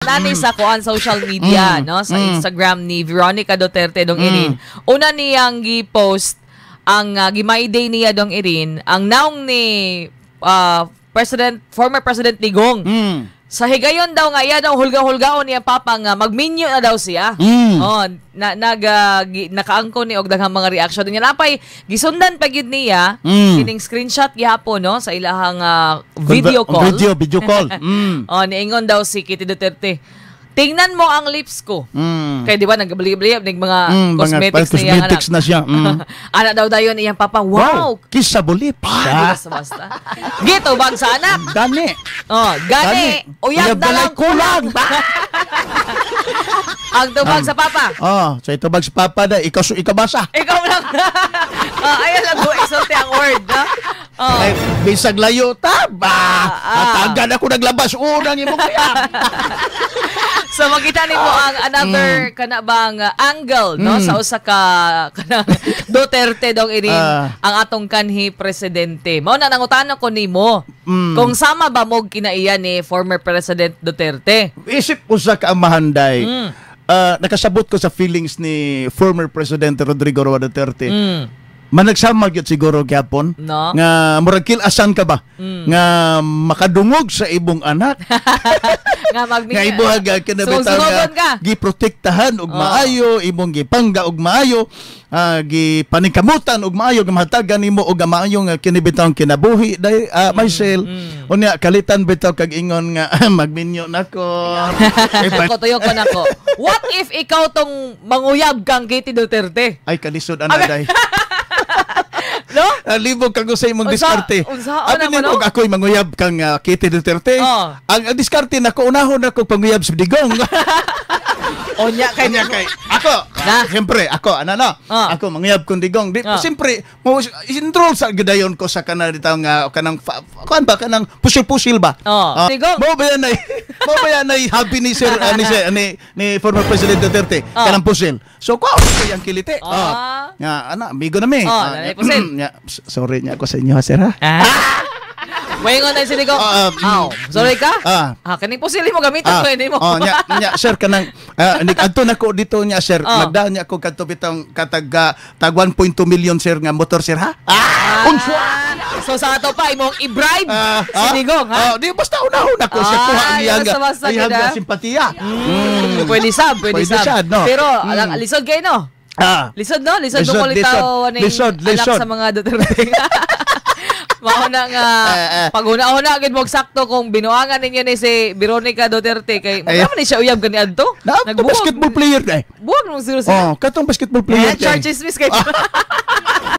nani sa kuan social media, no? Sa Instagram ni Veronica Duterte dong irin. Una niyang gi-post ang gimay-day niya dong irin ang naong ni former President Digong. Sa higayon daw nga iya daw hulga-hulgaon niya papa nga magminyo na daw siya. Oh, nakaangko ni og daghang mga reaction niya. Napay gisundan pa gid niya kining screenshot gihapon no sa ilahang video call. Video call. Oh, niingon daw si Kitty Duterte. Tingnan mo ang lips ko. Kaya di ba nagbalib-balib ng mga cosmetics niya. Cosmetics na siya. Ana daw dayon iyang papa. Wow! Kissable lips. Basta. Gito bang sa anak? Gani. Oh, gani. Uyab na lang kulang. Ang tubag sa papa. Oh, sa itubag sa papa na ikabasa. Ikaw lang. Ayan lang go exote ang word, no? Ay, bisag layo ta ba? Tagan ako naglabas unang imong kaya. So makita nimo ang another kana bang angle no sa usa ka kanang Duterte dong irin ang atong kanhi presidente. Mao na nangutana ko nimo kung sama ba mo kinaiya ni former President Duterte. Isip usa ka mahanday. Nakasabot ko sa feelings ni former President Rodrigo Roa Duterte. Managsama gyud siguro gyapon no? Nga murag kilasan ka ba nga makadungog sa ibong anak nga ibuhag kinabitaw nga giprotektahan og maayo imong gipangga og maayo gipaningkamutan og maayo gamahatagan nimo og maayo nga kinibitaw kinabuhi dai Marcel unya kalitan bitaw kag ingon nga magminyo nako tuyo ko nako what if ikaw tong manguyab kang Kitty Duterte ay kalisod anaday no? Libog kang sa imong diskarte. Abi nimo og ako'y manguyab kang Kitty Duterte. Ang diskarte nako unahon ako panguyab sa Digong. Onya kay ako. Siyempre ako ako manguyab kong Digong. Siyempre mo enroll sa gidayon ko sa kanang nga kanang kuan ba kanang pusil-pusil ba. Digong. Mo ba yan ay happy ni sir ni former President Duterte kanang pusil. So ko ang kilite. Nga amigo na mi. Sorry niya ako sa inyo, sir, ha? Mayingon na sila ko. Sorry ka? Kaning pusili mo gamitan ko, hindi mo. Sir, kanang, adto na ko dito niya, sir. Nagdaan niya ako katong tag 1.2 million, sir, nga motor, sir, ha? So sa ato pa, imong i-bribe si Digong, ha? Di, basta unahon ako siya. Kuha ang iyang simpatiya. Pwede sab. Pero, lisod kayo, no? Lisod, no? Lisod mo kulitaw anak sa mga Duterte. Mauna nga, pag-una-una, agad mo sakto kung binuangan ninyo ni si Veronica Duterte, kay magkama ni siya uyab gani adto? Basketball player na eh. Buwag nung 0-0. Katong basketball player. Charges miss kayo.